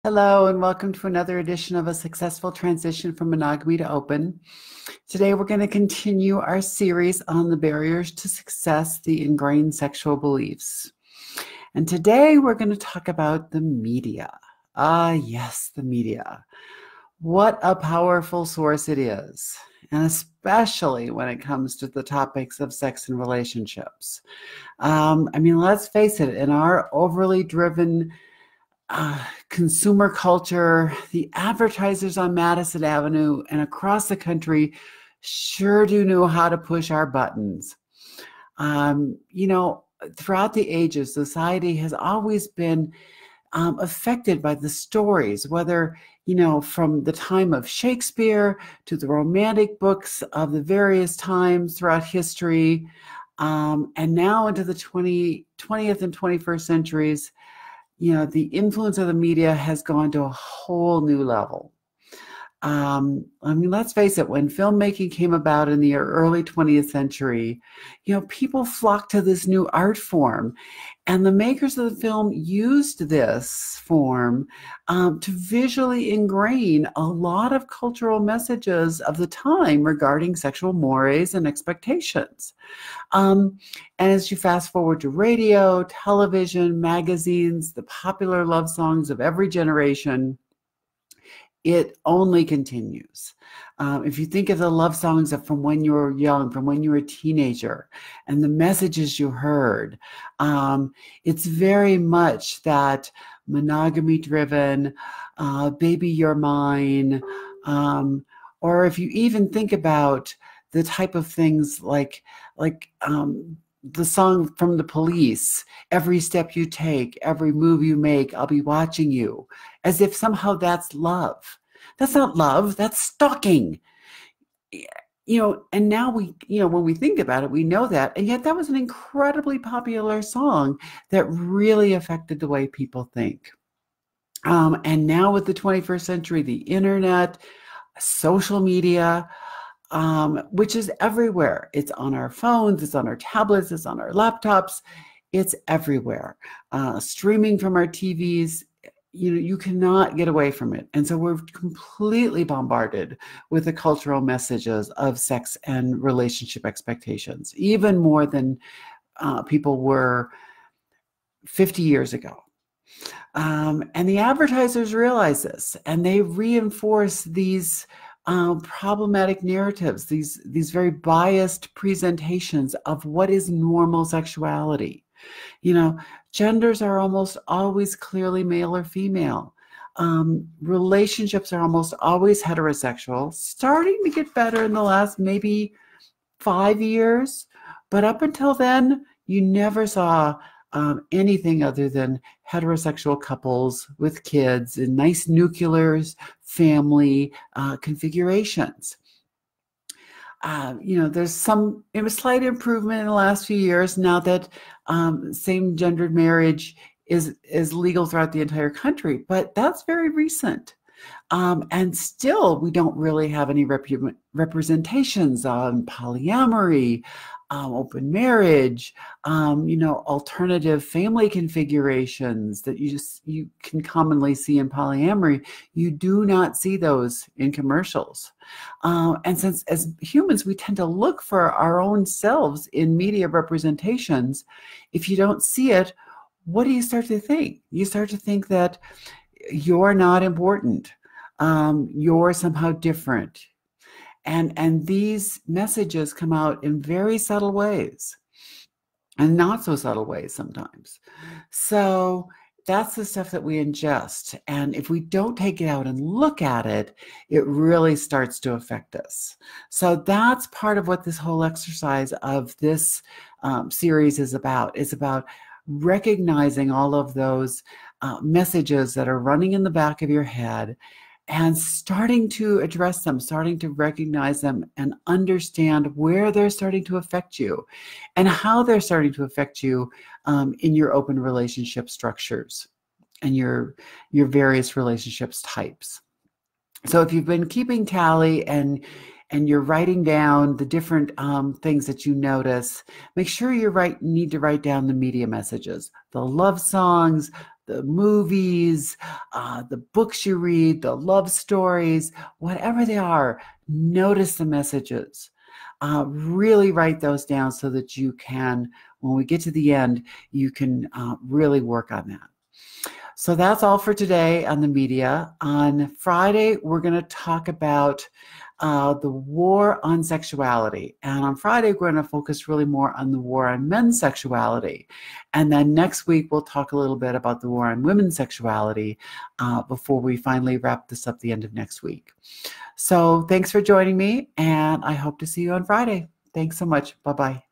Hello, and welcome to another edition of A Successful Transition from Monogamy to Open. Today, we're going to continue our series on the barriers to success, the ingrained sexual beliefs. And today, we're going to talk about the media. Ah, yes, the media. What a powerful source it is, and especially when it comes to the topics of sex and relationships. Let's face it, in our overly driven consumer culture, the advertisers on Madison Avenue and across the country sure do know how to push our buttons. Throughout the ages, society has always been affected by the stories, whether, from the time of Shakespeare to the romantic books of the various times throughout history, and now into the 20th and 21st centuries. The influence of the media has gone to a whole new level. Let's face it, when filmmaking came about in the early 20th century, people flocked to this new art form. And the makers of the film used this form to visually ingrain a lot of cultural messages of the time regarding sexual mores and expectations. And as you fast forward to radio, television, magazines, the popular love songs of every generation, it only continues. If you think of the love songs from when you were young, from when you were a teenager, and the messages you heard, it's very much that monogamy-driven, baby, you're mine, or if you even think about the type of things like the song from the Police, every step you take, every move you make, I'll be watching you, as if somehow that's love. That's not love, that's stalking. And now when we think about it, we know that, and yet that was an incredibly popular song that really affected the way people think. And now with the 21st century, the internet, social media, which is everywhere. It's on our phones, it's on our tablets, it's on our laptops, it's everywhere. Streaming from our TVs, you cannot get away from it. And so we're completely bombarded with the cultural messages of sex and relationship expectations, even more than people were 50 years ago. And the advertisers realize this, and they reinforce these problematic narratives, these very biased presentations of what is normal sexuality. Genders are almost always clearly male or female. Relationships are almost always heterosexual, starting to get better in the last maybe 5 years. But up until then, you never saw anything other than heterosexual couples with kids in nice nuclear family configurations. There's some slight improvement in the last few years now that same-gendered marriage is legal throughout the entire country, but that's very recent. And still, we don't really have any representations on polyamory, open marriage, alternative family configurations that you can commonly see in polyamory. You do not see those in commercials. And since as humans, we tend to look for our own selves in media representations, if you don't see it, what do you start to think? You start to think that you're not important. You're somehow different. And these messages come out in very subtle ways and not so subtle ways sometimes. So that's the stuff that we ingest. And if we don't take it out and look at it, it really starts to affect us. So that's part of what this whole exercise of this series is about. It's about recognizing all of those messages that are running in the back of your head and starting to address them, starting to recognize them and understand where they're starting to affect you and how they're starting to affect you in your open relationship structures and your various relationships types. So if you've been keeping tally and you're writing down the different things that you notice, make sure you need to write down the media messages, the love songs, the movies, the books you read, the love stories, whatever they are, notice the messages. Really write those down so that you can, when we get to the end, you can really work on that. So that's all for today on the media. On Friday, we're going to talk about the war on sexuality. And on Friday, we're going to focus really more on the war on men's sexuality. And then next week, we'll talk a little bit about the war on women's sexuality before we finally wrap this up the end of next week. So thanks for joining me, and I hope to see you on Friday. Thanks so much. Bye-bye.